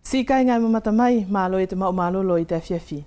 Si kai ngai mamatamai, malo e te maumalo i te awhiawhi.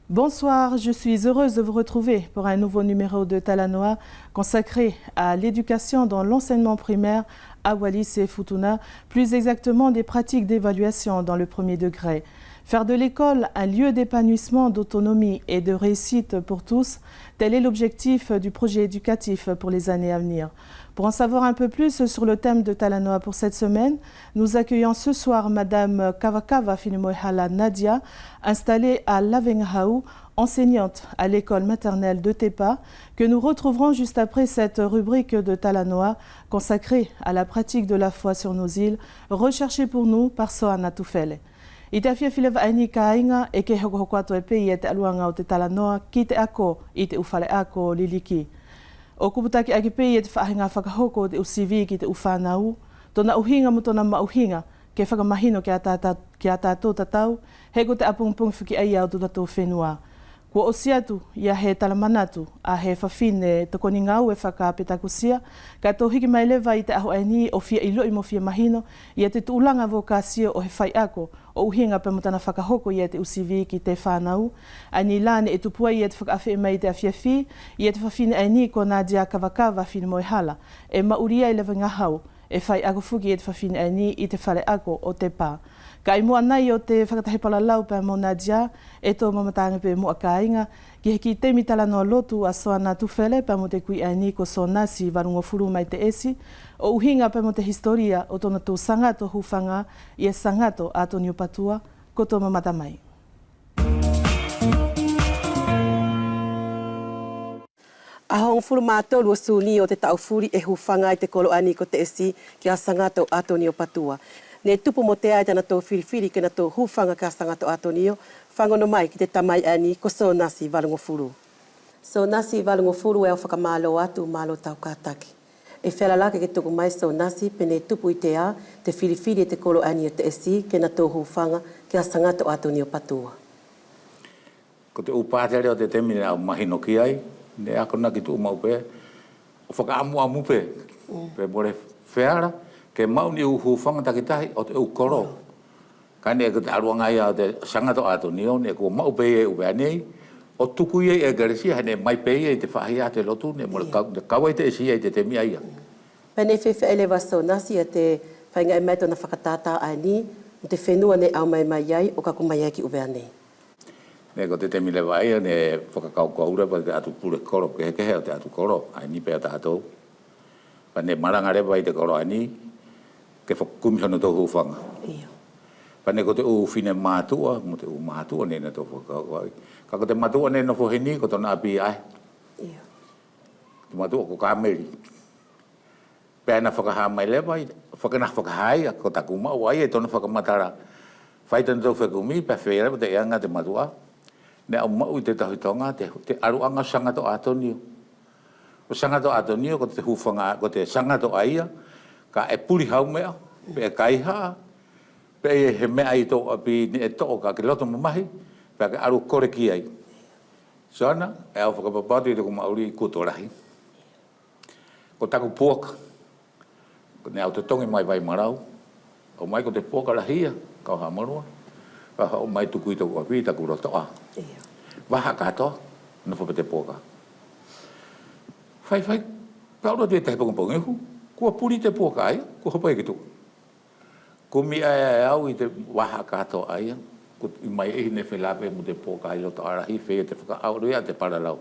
Bonsoir, je suis heureuse de vous retrouver pour un nouveau numéro de Talanoa consacré à l'éducation dans l'enseignement primaire à Wallis et Futuna, plus exactement des pratiques d'évaluation dans le premier degré. Faire de l'école un lieu d'épanouissement, d'autonomie et de réussite pour tous, tel est l'objectif du projet éducatif pour les années à venir. Pour en savoir un peu plus sur le thème de Talanoa pour cette semaine, nous accueillons ce soir Madame Kavakava Finimoihala Nadia, installée à Lavenghaou, enseignante à l'école maternelle de Tepa, que nous retrouverons juste après cette rubrique de Talanoa consacrée à la pratique de la foi sur nos îles, recherchée pour nous par Soana Tufele. I te awhiawhi lewa aini ka inga e ke hoko atu e pei e te aluanga o te Talanoa ki te ako i te uwhale ako liliki. O kuputaki ake pei e te whaahinga whakahoko o te usivi ki te uwhanau, tona uhinga mo tona mauhinga ke whakamahino ki a tātou tatau, he ko te apungpung whiki aia o tu tatou whenua. Kua osiatu ia he talamanatu a he whawhine te koni ngau e whakapetakusia, ka tō hiki mai lewa i te aho aini o fia ilo i mo fia mahino, ia te tuulanga vokasio o he whai ako, o uhinga pe motana whakahoko ia te usivi ki te whanau, ani lane e tupua ia te whakawhi mai te awhiawhi, ia te whawhine aini ko Nadia Kavakava Finimoihala, e mauria i Lavenghaou, e whai ako fuki e te whawhine aini i te whare ako o te pā. Ka imua nei o te whakatahi palalau pa mo Nadia, e tō mamatanga pe mua ka inga, ki heki temi Talanoa lotu a Soana Tufele pa mo te kui aini ko Sonasi varungo furu mai te esi, o uhinga pa mo te historia o tōna tō sangato hufanga i e sangato a Tonio Patua, ko tō mamata mai. Ahong furu mātou lua suni o te taufuri e hufanga i te kolo ani ko te esi ki a sangato a Tonio Patua. Ne tupu mo te ai tana tō whiriwhiri ke na tō hufanga ka sangato a Tonio, whangono mai ki te tamai ani ko Sonasi Valungo Furu. Sonasi Valungo Furu e o whakamalo atu malo tau kātaki. E whelalaka ke tuku mai Sonasi pene tupu i te a, te whiriwhiri e te kolo ani o te esi ke na tō hufanga ki a sangato a Tonio Patua. Ko te upātere o te temine au mahino ki ai, ne ako na ki tu umaupe, o whakaamu amu pe, pe more wheara, ke mauni hufanga takitahi o te ukoro. Kane e te aruanga ia o te sangato a Tonio, ne ko maupe e upe anei, o tuku ia e garisia, hane mai pei e te whahi a te lotu, ne mora kawai te esi e te temi aia. Pene whewhi ele wa Sonasi e te whainga e mai tona whakatata ani, o te whenua ne au mai mai ai, o ka kumai ai ki upe anei. Ne ko te temi lewa aia, ne whakakau kua ura pa te atu pure koro, ke heke hea te atu koro, ai ni pea tātou. Pa ne maranga rewa i te koro ani, ke whakumihono tō hufanga. Ia. Pa ne ko te uwhine mātua, mo te mātua ne na tō whakakau ai. Ka ko te mātua ne no whohini, ko tōna api ai. Ia. Te mātua ko kāmeri. Pēna whakaha mai lewa, whakanah whakahai, ko taku mau ai, e tōna whakamatara. Whaitana tō whakumi, pa whera, te eanga te mātua. Ne au mau i te tahitonga, te aruanga sangato a Tonio. O sangato a Tonio, ko te hufanga, ko te sangato aia, ka e puri hau mea, pe e kaiha, pe e he mea i tō api ni e tō ka ke loto mamahi, pe ke aru kore ki ai. So ana, e au whakapapatu i te kumauri i kutorahi. Ko taku puaka, ne au te tongi mai vai marau, o mai ko te puaka rahia, kau hamarua, ka hau mai tuku i tōku api, taku rotoa. Waha katoa, na whape te puaka. Whai, paura te tehe pongehu, kua puri te puaka aia, kua hopa e ki tu. Ko mi ai au i te waha katoa aia, ko i mai ehi ne whelape mo te puaka aia loto arahi, whea te whakaauru ia te paralau.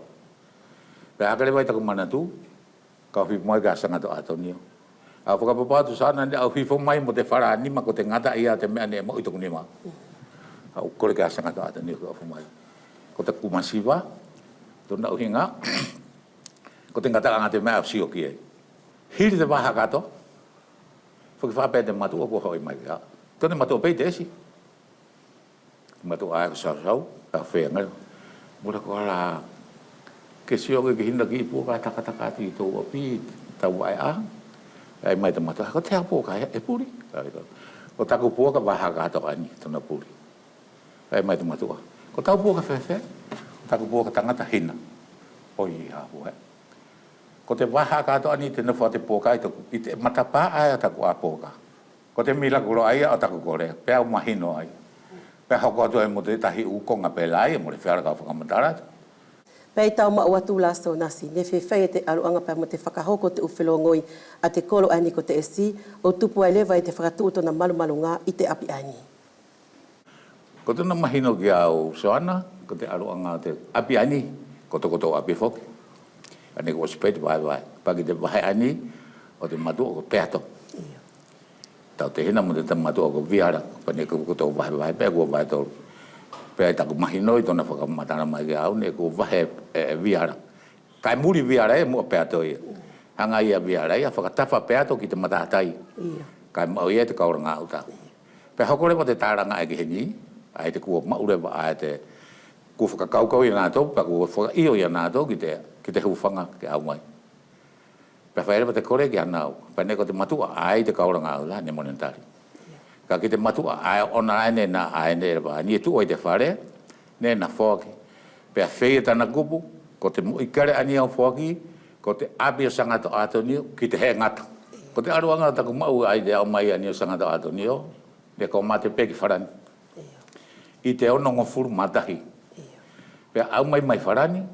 Pea akare vai taku mana tu, ka hui mai ka sangato a Tonio. Au whakapapatu sana ne au hifo mai mo te whara anima ko te ngata ia te mea ne mo i toku nima. Au kore ka sangato a Tonio ka au mai. Ko te kumasiwa, tōna uhinga, ko te ngata anga te mea au sio ki e. Hiri te waha katoa, whakawhapea te matua kua hoi mai kia. Tōne matua pei te esi. Matua aia ko sau, ka whea ngai. Mura ko ara ke sio ke hinda ki pu ka taka ti to api tau ai a ai mai te mata ko te apu ka e puri ko taku pu ka va ka to ani to na puri ai mai te mata ko tau pu ka fe taku pu ka tangata hina oi ha pu ko te va ka to ani te na fo te pu ka i te mata pa ai taku apu ka ko te mila ko ai a taku ko re pe au mahino ai pe ha ko to e mo te tahi u ko nga pe lai mo le fa ka fa matara Pei tau maua tū laso nasi, ne whewhai te aruanga pia mo te whakahoko te uwhelongoi a te kolo ani ko te esi, o tupu ai lewa i te whakatūto na malu ngā i te api ani. Ko tuna mahino ki au soana, ko te aruanga te api ani, koto api whoki. Ane ko spēt vai, pagi te vai ani, o te matua ko peato. Tau te hina mo te matua ko viara, pane ko koto vai, pēr ko vai tōru. Pea i taku mahinoi tona whakamatana mai ke au ne ko wahe viara. Kai muri viara e mua pea toi. Hanga ia viara ia whakatafa pea to ki te matatai. Kai mau ia te kauranga au ta. Pea hokore wa te tāranga e ki heni. Ai te kua maurewa ai te kua whakakaukau i nātou. Pea kua whakaio i nātou ki te huwhanga ke au mai. Pea whaere wa te kore ki anau. Pea neko te matua ai te kauranga au la ne monentari. Ka ki te matua ai ona ane na ane ba ni tu oi te whare ne na whoki pea whea tana kupu ko te mo ikare ani au whoki ko te api o sangata atonio ki te he ngata ko te aruanga taku mau ai te au mai ani o sangata atonio ne ko mate peki wharani i te ono ngofuru matahi pea au mai wharani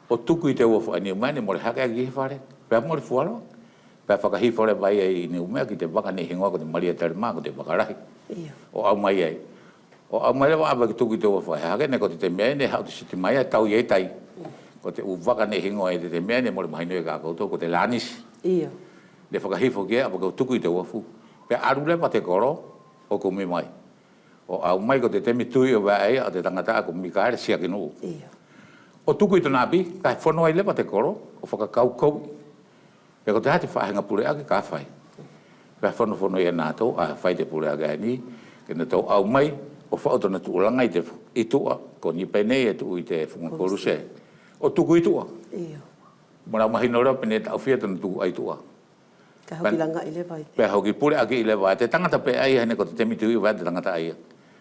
o tuku i te uofu ani o mai ne more hake ki he whare pea more fuaro pea whakahifore vai ai ni umea ki te waka ni hingoa ko te maria tere maa ko te wakarahi. O au mai ai. O au mai rewa awa ki tuki te uwha hake ne ko te mea ne hau te siti mai ai tau iei tai. Ko te waka ni hingoa e te mea ne mori mahinoi ka koutou ko te lanisi. Ne whakahifo kia awa ko tuki te uwha. Pea arule pa te koro o ko mi mai. O au mai ko te temi tui o vai ai o te tangata ko mi kaere sia ki nuu. O tuki to napi kai whanua i lepa te koro o whakakau kou. Pea ko te hati whahenga pure ake ka whai. Pea whanu ia nātou a whai te pure ake ani. Kena tau au mai o whaotona tuulanga i tua. Ko ni penei e tu i te whungakoru se. O tuku i tua. Mora mahino rau pene tau whia tona tuku ai tua. Ka hauki langa i lewa i te. Pea hauki pure ake i lewa. Te tangata pe ai hane ko te temi tui wai te tangata ai.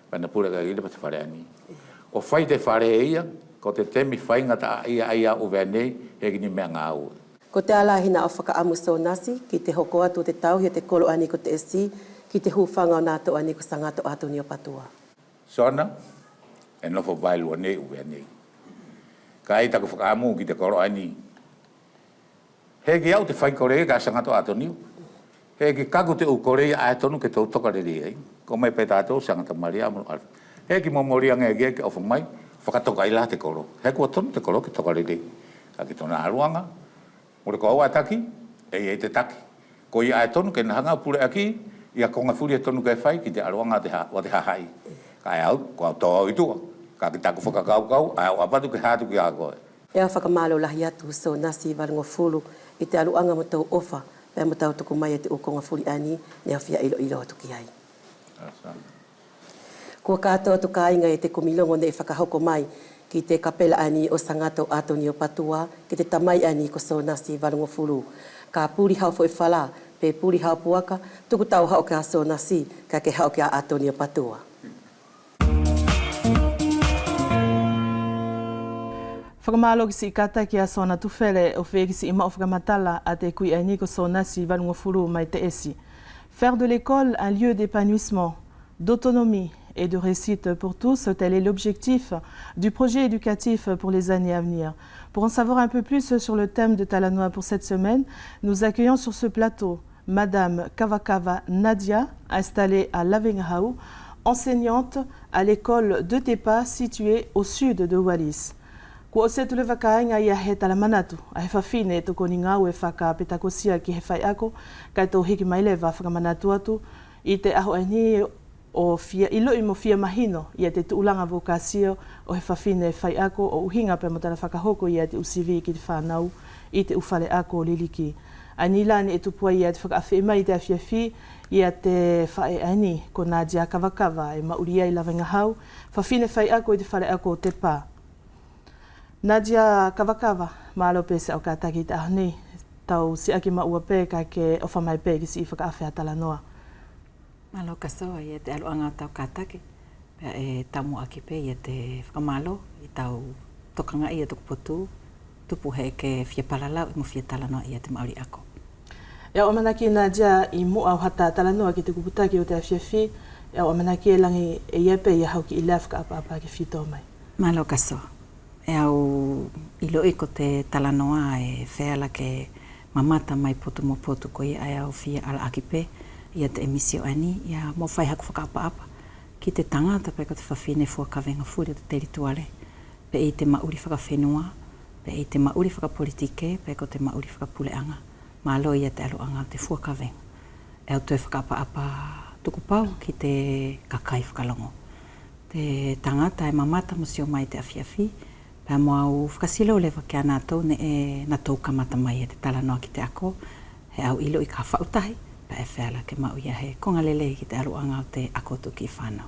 Pena pure ake i lewa te whare ani. O whai te whare e ia. Ko te temi whaingata ai a uwe nei. Hegi ni mea ngā ue. Ko te ala hina o whakaamu so nasi, ki te hoko atu te tau, te kolo ani ko te esi, ki te huwhanga o nātou ani ko sangato atu ni o patua. Sona, e nofo vailua nei uwe nei. Ka ai taku whakaamu ki te kolo ani. He ki au te whai korea ka sangato atu ni. He ki kaku te u korea ai tonu ke tau tokarere ai. Ko mai pe tātou sangata maria amu ar. He ki momorianga e ke ofu mai, whakatoka ila te kolo. He kua tonu te kolo ke tokarere. Ka ki tona aruanga, Mure ko awa taki, e te taki. Ko i ae tonu ke nahanga pure aki, ia konga furi e tonu ke whai ki te aruanga wa te hahai. Ka e au, ko au tō au itua. Ka ki taku whakakau, ai au apatu ke hātu ki a koe. E a whakamalo lahi atu so nasi waringo fulu i te aruanga mo tau ofa, pēr mo tau tuku mai e te ukonga furi ani, ne a whia ilo atu ki ai. Kua kātou atu ka inga e te kumilongo ne i whakahoko mai, ki te kapela ani o sangato atoni o patua, ki te tamai ani ko so nasi waringo fulu. Ka puri hau fo i whala, pe puri hau puaka, tuku tau hau ke a so nasi, ka ke hau ke a atoni o patua. Whakamalo ki si ikata ki a sona tufele o whee ki si ima o whakamatala a te kui ani ko so nasi waringo fulu mai te esi. Faire de l'école un lieu d'épanouissement, d'autonomie et de réussite pour tous, tel est l'objectif du projet éducatif pour les années à venir. Pour en savoir un peu plus sur le thème de Talanoa pour cette semaine, nous accueillons sur ce plateau Madame Kavakava Nadia, installée à Lavengahau, enseignante à l'école de Tepa située au sud de Wallis. Kua o se tule whakainga ia he talamanatu, a he whawhine e toko ni ngau e whakapetakosia ki he whai ako, kai tau hiki mai lewa whakamanatu atu, i te aho ani o fia ilo i mo fia mahino ia te tuulanga vokasio o he whawhine e whai ako o uhinga pe motana whakahoko ia te usivi ki te whanau i te ufale ako o liliki. Anilani e tupua ia te whakawhi mai te awhiawhi ia te whae ani ko Nadia Kavakava e mauri ai Lavengahau, whawhine whai ako i te whale ako o te pā. Nadia kawakawa malo pe se o ka taki ta ni tau si aki ma ua pe ka ke o whamai pe ki si i whakaawhia Talanoa. Malo ka soa i te aluanga tau ka taki. Pea e tamu aki pe i te whakamalo i tau tokanga i tuku potu. Tupu he ke whia palalau i mo whia Talanoa i te Maori ako. Ia o manaki Nadia i mua au hata Talanoa ki te kuputaki o te awhiawhi. Ia o manaki e langi e iepe i hau ki i lea whakaapa ki whito mai. Malo ka soa. E au ilo i ko te Talanoa e wheala ke mamata mai potu mo potu ko i ai au whia ala aki pe i te emisio ani ia mo whai haku whakaapa-apa ki te tangata pe ko te whawhine fuakawenga furi o te terituale pe i te mauri whakawhenua pe i te mauri whakapolitike pe ko te mauri whakapuleanga malo i te aluanga te fuakawenga e au tue whakaapa-apa tuku pau ki te kakai whakalongo te tangata e mamata mo sio mai te awhiawhi pea mo au whakasilo lewa ke ana tau ne e na tau kamata mai e te Talanoa ki te ako he au ilo i ka whautahi pa e wheala ke mau ia he konga lele ki te aluanga o te ako tuki whanau.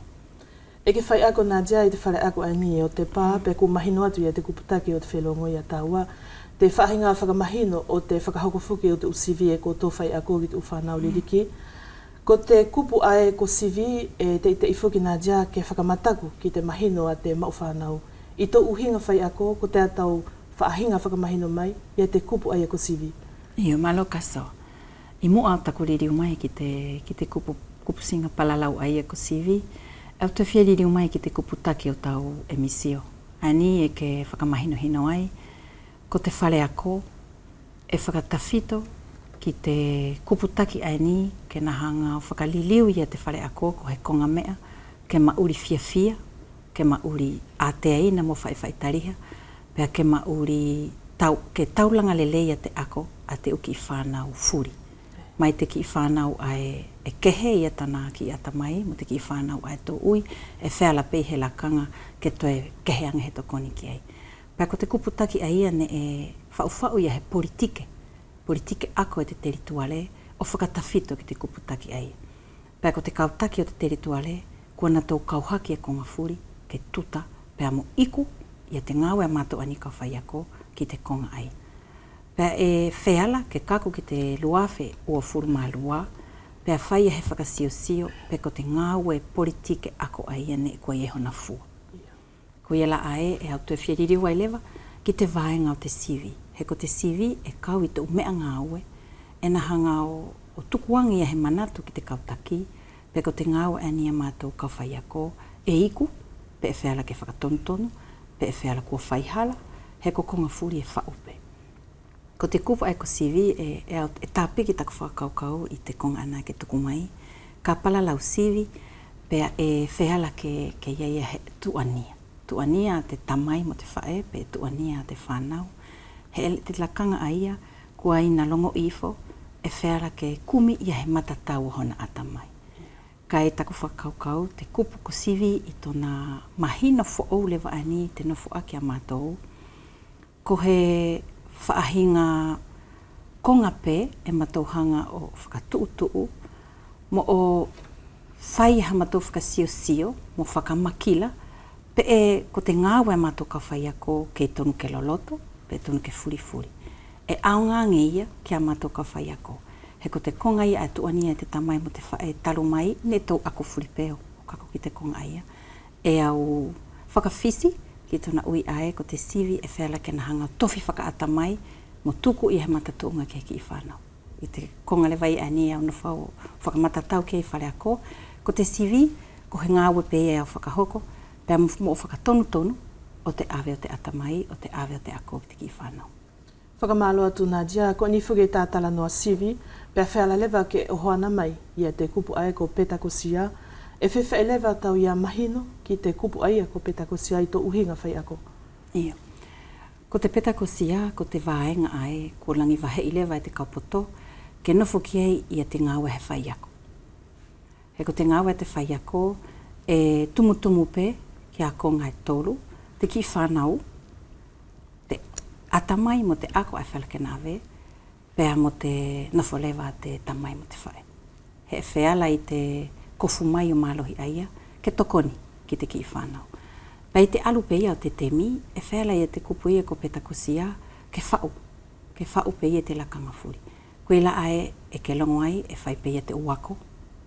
E ke whai ako Nadia i te whare ako ani o te pā pe ku mahino atu i te kuputaki o te whelongo i a taua te whahinga whakamahino o te whakahokofuki o te usivi e ko tō whai ako ki te uwhanau liriki. Ko te kupu ae ko sivi e te ifuki Nadia ke whakamataku ki te mahino a te mauwhanau. I tō uhinga whai ako ko te atau whaahinga whakamahino mai i te kupu ae ko sivi. Io malo kaso. I mua takuririu mai ki te kupu singa palalau ae ko sivi. Au te whiaririu mai ki te kupu taki o tau emisio. Ani e ke whakamahino hino ai. Ko te whale ako e whakatawhito ki te kupu taki ai ni ke nahanga o whakaliliu i te whale ako ko he konga mea ke mauri whiawhia ke mauri ateaina mo whaiwhaitariha pea ke mauri ke taulanga lelei te ako a te uki i whanau furi. Mai te ki i whanau ai e kehe i atana ki ata mai mo te ki i whanau ai tō ui e wheala pei he lakanga ke toe kehe anga he tokoni ki ai. Pea ko te kuputaki ai ane e whau ia he politike. Politike ako e te terituale o whakatawhito ki te kuputaki ai. Pea ko te kautaki o te terituale kua na tō kauhaki e konga furi ke tuta pea mo iku ia te ngawe mato ani ka whai ako ki te konga ai. Pea e wheala ke kaku ki te luafe ua furu mā lua, pea whai he whakasio pe ko te ngawe politike ako ai ane kua i hona fua. Ko ia la ae e au tue whiaririu ai lewa ki te vaenga o te CV. He ko te CV e kau i te umea ngāwe e na hanga o tukuangi ia he manatu ki te kautaki pe ko te ngāwe ania mātou kau whai ako e iku pe e wheala ke whakatonotono, pe e wheala kua whaihala, he ko konga furi e whaupe. Ko te kupa ai ko CV e tāpiki taku whakaukau i te konga ana ke tuku mai, ka palalau CV pe e wheala ke iaia he tuania. Tuania te tamai mo te whae, pe tuania te whanau. He te lakanga aia, kua ina longo ifo, e wheala ke kumi ia he matatau hona atamai. Ka e taku whakaukau, te kupu ko sivi i tōna mahina who'ou lewa ani te nofo aki a mātou. Ko he whaahinga konga pe e matauhanga o whakatuutuu, mo o whai ha mātou whakasio-sio, mo whakamakila, pe e ko te ngāwe mātou ka whai ako kei tonu ke loloto, pe tonu ke furi-furi. E aunga ngeia ki a mātou ka whai ako. He ko te konga ia e tuania e te tamai mo te whae talu mai, ne tau ako furipeo, o kako ki te konga ia. E au whakawhisi, ki tona ui ae, ko te CV e wheala ke nahanga tofi whakaata mai, mo tuku i he matatuunga ke ki i whanau. I te konga le vai ani au na whao whakamatatau ke i whale ako, ko te CV, ko he ngāwe pe e au whakahoko, pea mo o whakatonu-tonu, o te awe o te atamai, o te awe o te ako ki te ki i whanau. Whakamalo atu Nadia, ko ni whuke tā Talanoa CV, pea wheala lewa ke ohoana mai i te kupu ae ko Petakosia, e whewha e lewa tau ia mahino ki te kupu aia ko Petakosia i tō uhinga whai ako. Ia. Ko te Petakosia, ko te vaenga ae, ko langi wahe i lewa i te kaupoto, ke nofo ki ei i te ngāwe he whai ako. He ko te ngāwe te whai ako, e tumutumu pe, ki a konga e tolu, te ki whanau, te atamai mo te ako ai whalake nawe, pea mo te nofo lewa te tamai mo te whae. He wheala i te kofu mai o mālohi aia, ke tokoni ki te ki whanau. Pai te alu pe ia o te temi, e whela ia te kupu ia ko petakosia, ke whau pe ia te lakanga furi. Koe la ae e ke longo ai e whai pe ia te uako.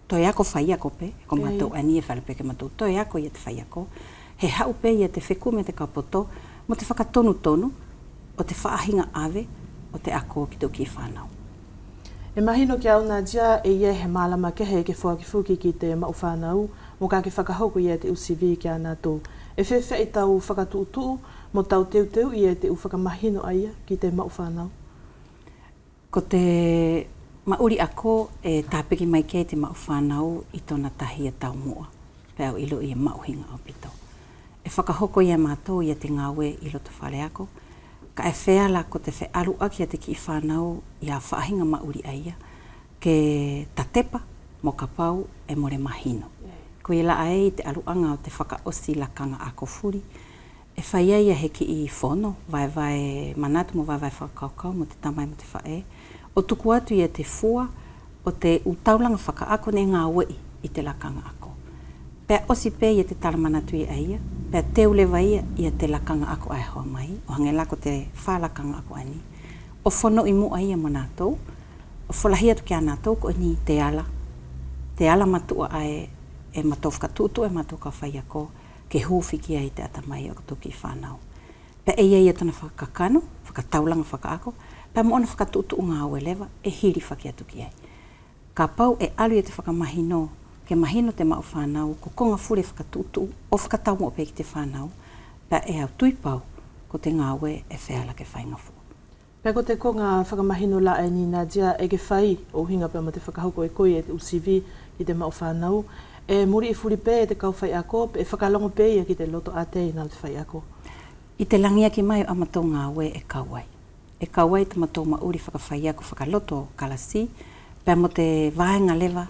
Toi ako whai ako pe, ko matou ani e whale pe ke matou. Toi ako ia te whai ako. He hau pe ia te wheku me te kapoto, mo te whakatonu tonu, o te whaahinga ave, o te ako ki tau ki whanau. E mahino ki au Nadia e ia he malama ke he ke whakifuki ki te mau whanau, mo ka ke whakahoko ia te usivi ki ana tō. E whewhe i tau whakatuutu, mo tau teu ia te whakamahino aia ki te mau whanau. Ko te mauri ako e tāpiki mai kei te mau whanau i tōna tahi e tau mua. Pēo ilo i e mauhinga o pito. E whakahoko ia mātou ia te ngawe i loto whale ako. Ka e whea ko te whe alu aki a te ki whanau i a whaahinga mauri aia. Ke tatepa mo ka pau e more mahino. Ko i la ai te aluanga o te whakaosi lakanga ako furi. E whaia ia heki i whono, vai manatu mo vai whakaukau mo te tamai mo te whae. O tuku atu ia te fua o te utaulanga whakaako ne ngā wei i te lakanga ako. Pea osi pe ia te talamanatu i aia, pea teu lewa ia te lakanga ako ai hoa mai, o hange lako te whalakanga ako ani. O whono i mua ia mo nātou, o wholahia tu kia nātou ko ni te ala matua ai e matou whakatutu e matou ka whai ako, ke hūwhiki ai te atamai o tuki whanau. Pea ia tana whakakano, whakataulanga whakaako, pea mo ona whakatutu ngā ue lewa e hiri whaki atu ki ai. Ka pau e alu ia te whakamahino, ke mahino te mau whanau, ko konga fure whakatutu o whakatau mo pe ki te whanau, pea e au tui pau ko te ngā ue e wheala ke whainga fu. Pea ko te konga whakamahino la e ni Nadia e ke whai o hinga pea mo te whakahoko e koi e te usivi i te mau whanau, e muri i furi pe e te kau whai ako, e whakalongo pe ia ki te loto ate i nā te whai ako. I te langia ki mai o amatou ngā ue e kauai. E kauai te matou mauri whakawhai ako whakaloto kalasi, pea mo te vaenga lewa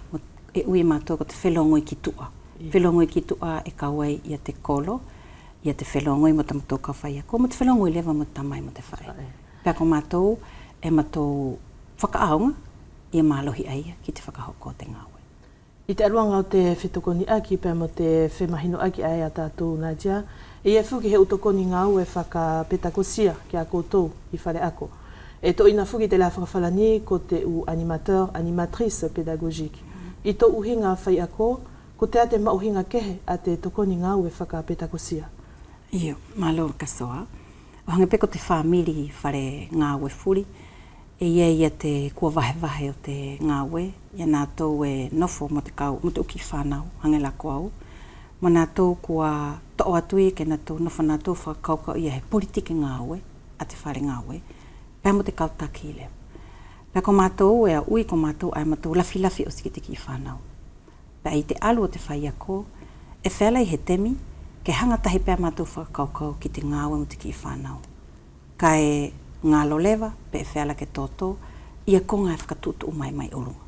e ui mātou ko te whelongoi ki tua. Whelongoi ki tua e kauai ia te kolo, ia te whelongoi mo te matou kawhai ako, mo te whelongoi lewa mo te tamai mo te whae. Pea ko mātou e matou whakaaunga ia mālohi aia ki te whakahoko te ngā ue. I te aruanga o te whetokoni aki, pea mo te whemahino aki ai a tātou Nadia, e ia whuki he utokoni ngā ue whakapetakosia ki a koutou i whare ako. E to ina whuki te la whakawhalani ko te u animateur, animatrice pédagogique. I to uhinga whai ako, ko te ate mauhinga kehe a te tokoni ngā ue whakapetakosia. Iyo, malo kasoa. O hange peko te whamiri whare ngā ue furi, e ia te kua vahe o te ngā ue, ia nātou e nofo mo te kau, mo te uki whanau, hange lako au. Mo nātou kua to'o atui ke nātou nofo nātou whakaukau ia he politike ngā ue, a te whare ngā ue, pēr mo te kautaki i leo. Pēr ko mātou e a ui ko mātou ai mātou lafi o siki te ki whanau. Pēr i te alu o te whai ako, e whelai he temi, ke hangatahi pēr mātou whakaukau ki te ngā ue mo te ki whanau. Ka e ngā lolewa, pe e wheala ke tōtō, ia konga e whakatutu mai urunga.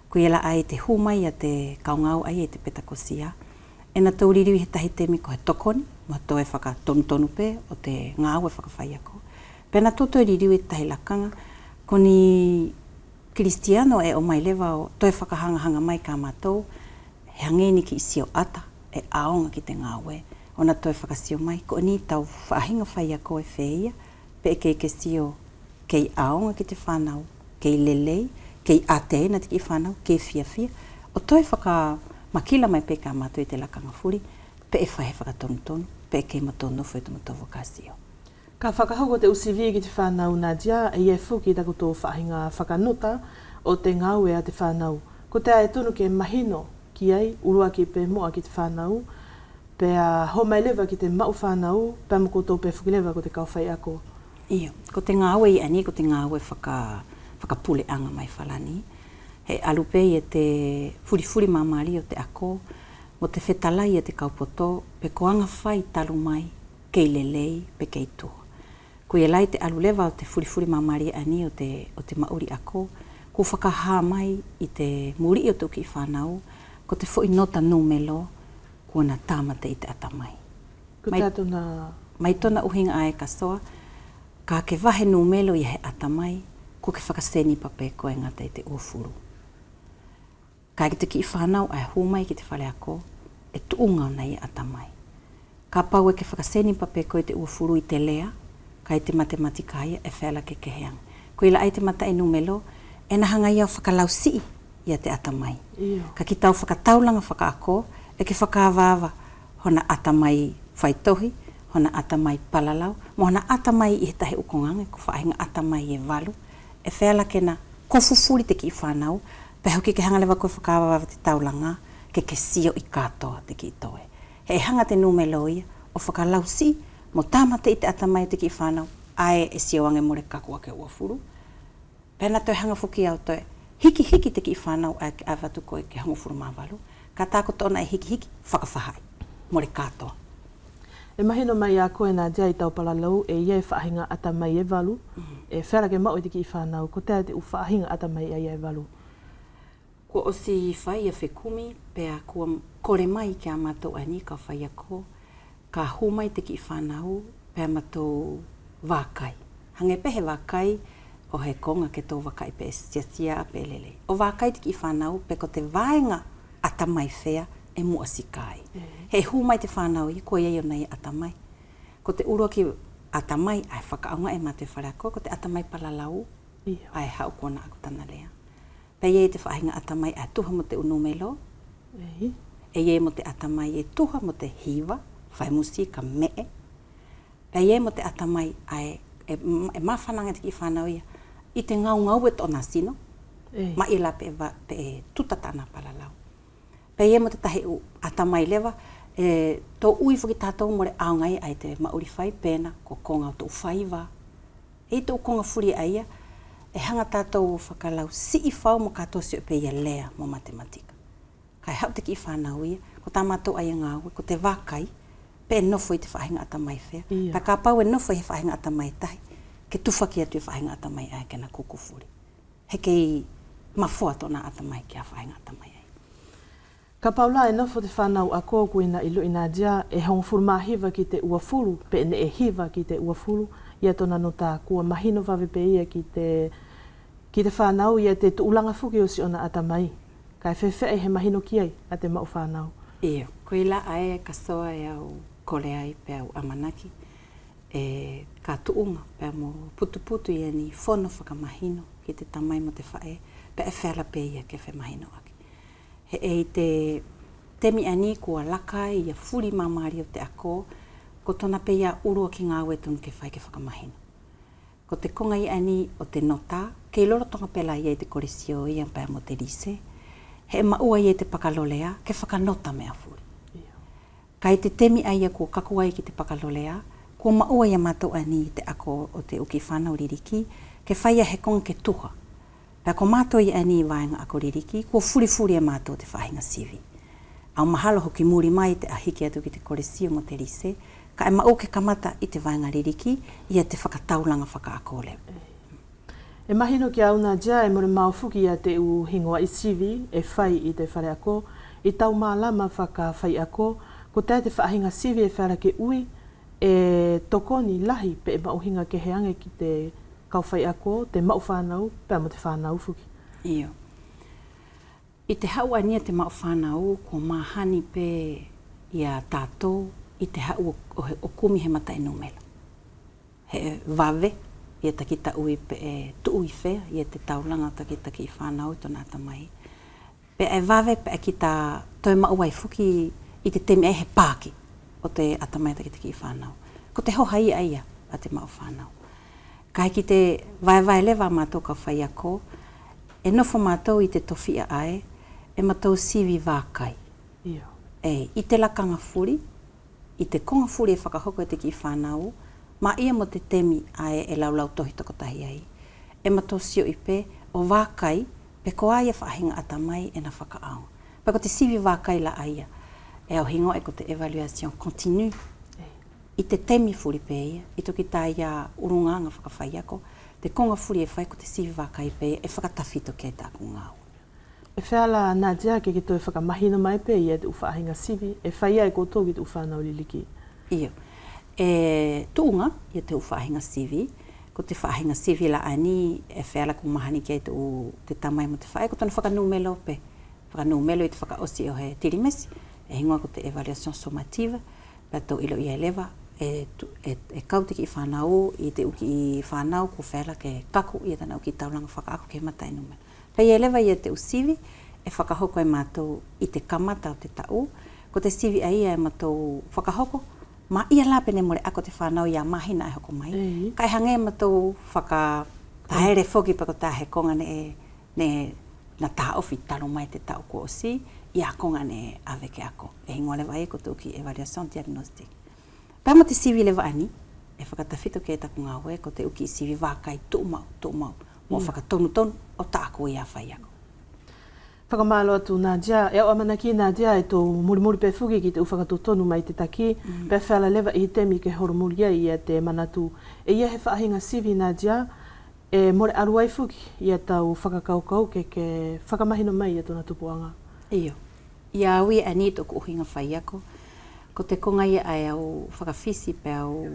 Ko ia la ai te humai a te kaungau ai e te petakosia, e na tau ririu he tahi temi ko he tokoni, mo tō e whakatonu pe o te ngā au e whakawhai ako. Pe na tō e ririu e tahi lakanga, ko ni Kristiano e o mai lewa o tō e whakahanga mai ka mātou, he hangeni ki isio ata e aonga ki te ngā ue, o na tō e whakasio mai, ko ni tau whahinga whai ako e wheia, pe e ke sio kei aonga ki te whanau, kei lelei, kei ate na te ki whanau, kei fia, o toi whaka makila mai pe ka mātou i te lakanga furi, pe e whahe whakatonu, pe e kei matonu fo e tu matau wakasio. Ka whakahoko te usivi ki te whanau Nadia, e ia whuki tako tō whahinga whakanota o te ngaue a te whanau. Ko te ae tonu ke mahino ki ai, urua ki pe moa ki te whanau, pe a homai lewa ki te mau whanau, pe moko tō pe whuki lewa ko te kauwhai ako. Iyo, ko te ngāwe i ani, ko te ngāwe whakapule anga mai whalani. He alupe i te furi mamari o te ako, mo te whetalai i te kaupoto, pe koanga whai talu mai, kei lelei, pe kei tua. Ko i lai te alulewa o te furi mamari ani o te mauri ako, ko whakaha mai i te muri o te uki whanau, ko te whoi nota numelo, ko na tāmata i te atamai. Ko tātou na... Mai tona uhinga ai kasoa, ka ke wahe numelo i he atamai, ko ke whakaseni pape koe ngata i te uafuru. Ka ki te ki whanau ai humai ki te whale ako, e tuungau nei atamai. Ka pau e ke whakaseni pape koe te uafuru I te lea, kai te matematika ia e whela ke keheanga. Ko ila ai te mata e numelo, e na hanga ia o whakalausi ia te atamai. Ka ki tau whakataulanga whakaako, e ke whakawaawa hona atamai whaitohi, hona atamai palalau, mo hona atamai I he tahi ukonganga, ko whaahinga atamai e walu, e whela ke na kofufuri te ki I whanau, pe hoki ke hanga lewa koe whakawaawa te taulanga, ke sio I katoa te ki toe. He hanga te numelo ia, o whakalausi, mo tamata I te atamai te ki whanau, ae e sio ange more kakua ke uafuru. Pena toi hanga fuki au toi, hiki te ki whanau a ke awatu koe ke hangufuru mawalu, ka tāko tōna e hiki, whakawhahai, more katoa. E mahino mai a koe nā dia I tau palalau, e ia e whaahinga atamai e walu, e whera ke mau I te ki whanau, ko tea te u whaahinga atamai e ia e walu. Ko osi whai a whekumi, pea kua kore mai ki a mātou ani ka whai ako, ka humai te ki whanau, pea mātou wākai. Hange pehe wākai, o he konga ke tō wakai pe sia pe lele. O wākai te ki whanau, pe ko te vaenga atamai whea e mua sikai. He humai te whanau I, ko iei o nei atamai. Ko te urua ki atamai, ai whakaaunga e mātou whareako, ko te atamai palalau, ai hau kona aku tana lea. Pe iei te whahinga atamai ai tuha mo te unumelo, e iei mo te atamai e tuha mo te hiwa, whaimusi ka mee. Pe iei mo te atamai ai e mawhananga te ki whanau ia, I te ngau e tōna sino, ma I la pe tutatana palalau. Pe iei mo te tahi atamai lewa, tō ui whaki tātou more aongai ai te mauri whai pēna, ko konga o tō whaiwa. E tō konga furi aia, e hanga tātou whakalau si I whau mo kātou sio pe ia lea mo matematika. Kai hau te ki whanau ia, ko tā mātou aia ngāwe, ko te wākai, pe nofo I te whahinga atamai whea. Ta kā pau e nofo I he whahinga atamai tahi, ke tuwha ki atu I whahinga atamai ai ke na kukufuri. He kei mafua tōna atamai ki a whahinga atamai ai. Ka paula e nofo te whanau a kōku ina ilu ina dia e hongfuru mahiwa ki te uafuru, pe ne e hiwa ki te uafuru, ia tōna no tā kua mahino wawe pe ia ki te whanau ia te tuulanga fuki o si ona atamai. Kai whewhe he mahino ki ai a te mau whanau. Iyo, ko ila ai ka soa e au kore ai pe au amanaki, e ka tuunga pe mo putu ia ni whono whakamahino ki te tamai mo te whae, pe e whera pe ia ke whe mahino aki. He e te temi ani kua laka ia furi mamari o te ako, ko tona pe ia urua ki ngā wetun ke whai ke whakamahino. Ko te konga I ani o te nota, ke loro tonga pela ia I te koresio ia pe mo te rise, he maua ia te pakalolea, ke whakanota mea furi. Kai te temi aia kua kakuai ki te pakalolea, kua maua ia mātou ani te ako o te uki whanau ririki, ke whaia he konga ke tuha. Pea ko mātou I ani vaenga ako ririki, kua furi e mātou te whahinga sivi. Au mahalo hoki muri mai te ahiki atu ki te koresio mo te rise, ka e mau ke kamata I te vaenga ririki, ia te whakataulanga whakaako leo. E mahino ki auna dia e more maufuki a te u hingoa I sivi, e whai I te whare ako, I tau mālama whaka whai ako, ko te whaahinga sivi e whara ke ui, e tokoni lahi pe e mauhinga ke heange ki te kauwhai ako, te mau whanau, pe mo te whanau fuki. Iyo. I te hau ania te mau whanau, ko mahani pe ia tātou, I te hau o kumi he mata e numela. He wawe, ia takita ui pe e tuui whea, ia te taulanga takita ki whanau tona atamai. Pe e wawe pe e ki tā toi mauai fuki I te temi e he pāki o te atamai takita ki whanau. Ko te hohai aia a te mau whanau. Kai ki te vai lewa mātou ka whai ako, e nofo mātou I te tofia ai, e mātou sivi wākai. I te lakanga furi, I te konga furi e whakahoko e te ki whanau, ma ia mo te temi ai e laulau tohi takotahi ai. E mātou sio I pe, o wākai, pe ko aia whaahinga atamai e na whakaao. Pa ko te sivi wākai la aia, e au hingo e ko te evaluation continue. I te temi furi pe ia, I toki tā ia urunganga whakawhai ako, te konga furi e whai ko te sivi wākai pe ia, e whakatawhito ke tāku ngāu. E whiala nā dia ke ki toi whakamahino mai pe ia te uwhaahinga sivi, e whaia e koutou ki te uwhanau liliki. Iyo. E tuunga ia te uwhaahinga sivi, ko te whaahinga sivi la ani e whiala ku mahani ki te tamai mo te whae, ko tona whakanumelo pe. Whakanumelo I te whakaosi o he tirimesi, e hingoa ko te evaluation sommative, Pato ilo ia lewa e kauti ki whanau i te uki i whanau ko whela ke kaku i tana uki taulanga whakaako ke mata inu mena. Pei e lewa i te usivi e whakahoko e mātou i te kamata o te tau. Ko te sivi ai e mātou whakahoko ma ia lapene more ako te whanau ia mahina e hoko mai. Kai hange mātou tahere whoki pa ko tahe konga ne na taha ofi talo mai te tau ko osi i a konga ne aweke ako. E hingoa lewa e ko te uki evaluation diagnostic. Pama te sivi lewa ani, e whakatawhito ke taku ngā hoe, ko te uki i sivi wākai tū mau, mo whakatonu o tāko i a whai ako. Whakamalo atu Nadia, e o amana ki Nadia e tō muri pe whuki ki te uwhakatotonu mai te taki, pe whala lewa i temi ke horomuria i a te manatu. E ia he whaahinga sivi Nadia, e more aruai whuki i a tau whakakaukau ke whakamahino mai i a tōna tupuanga. Iyo, ia aui ani tōku uhinga whai ako, ko te konga ia ai au whakawhisi pe au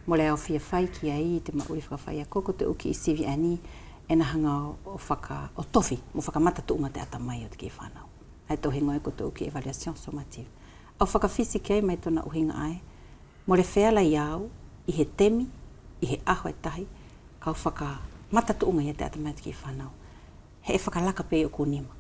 mole au whia whai ki ai te mauri whakawhai ako, ko te uki i sivi ani e na hanga o tofi, mo whakamata tuunga te ata mai o te ki whanau. Ai tō hingo e ko te uki evaluation sommative. Au whakawhisi ki ai mai tōna uhinga ai, mole wheala i au, i he temi, i he aho e tahi, kau whakamata tuunga i te ata mai o te ki whanau. He e whakalaka pe o kūnima.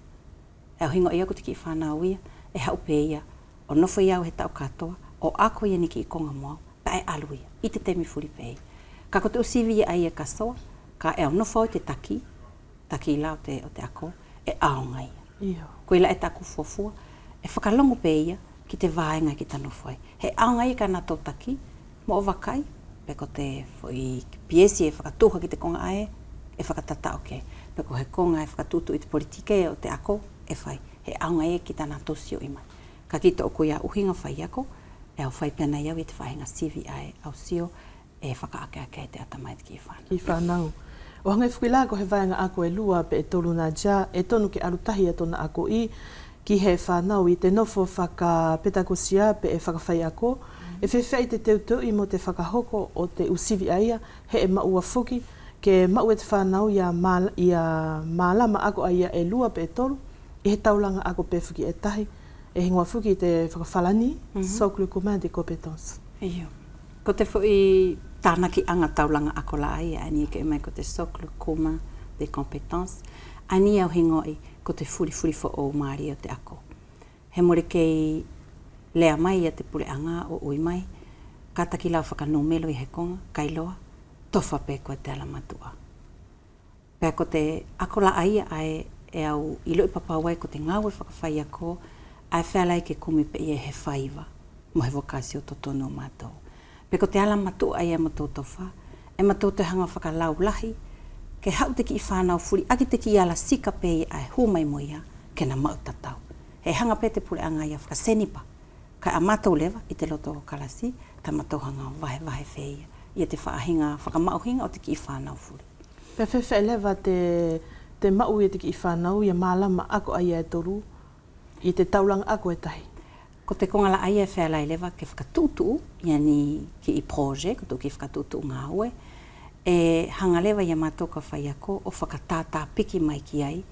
E au hingo ia ko te ki whanau ia, e hau pe ia, o nofo iau he tau katoa, o ako ia niki i konga moau, pa e alu ia, i te temi furi pei. Ka ko te usivi ia ai e kasoa, ka e o nofo o te taki i la o te ako, e aonga ia. Ko ila e taku fuafua, e whakalongo pe ia, ki te vāenga ki ta nofo ai. He aonga ia ka nā tō taki, mo o wakai, pe ko te i piesi e whakatuha ki te konga ae, e whakatata oke. Pe ko he konga e whakatutu i te politike o te ako, e whai. He aonga ia ki ta nā tōsio i mai. Ka kita o koia uhinga whai ako, e au whai pena iau i te whahinga sivi ai au sio, e whakaake te atamai te ki whanau. Ki whanau. O hangai whuila ko he vāinga ako e lua pe e tolu Nadia, e tonu ke arutahi a tona ako i, ki he whanau i te nofo whakapetakosia pe e whakawhai ako, e whewhai te teuteu i mo te whakahoko o te usivi aia, he e maua whuki, ke mau e te whanau ia mālama ako aia e lua pe e tolu, i he taulanga ako pe whuki e tahi, e hingoa whuki te whakawhalani, socle commun de compétences. Iyo. Ko te whui tāna ki anga taulanga ako la ai, ani ke mai ko te socle commun de compétences, ani au hingoi ko te furi fo o maari o te ako. He more kei lea mai a te pule anga o ui mai, ka taki lau whakanōmelo i he konga, kailoa, tofa pe koe te ala matua. Pea ko te ako la ai e au ilo i papawai ko te ngāwe whakawhai ako, ai whelai ke kumi pe ia he whaiva, mo he vokasio to tono mātou. Pe ko te ala matu ai e matou tofa, e matou te hanga whakalau lahi, ke hau te ki i whanau furi, aki te ki i ala sika pe i ai humai moia, ke na mautatau. He hanga pe te pule anga ia whakasenipa, kai a matou lewa i te loto o kalasi, ta matou hanga vahe wheia, ia te whaahinga, whakamauhinga o te ki i whanau furi. Pe whewhe lewa te mau i te ki i whanau, ia mālama ako ai e toru, i te taulanga ako e tahi. Ko te kongala ai e whealai lewa ke whakatutu, iani ki i proje, ko tō ki whakatutu ngā ue, e hanga lewa ia mātou ka whai ako o whakatātā piki mai ki ai,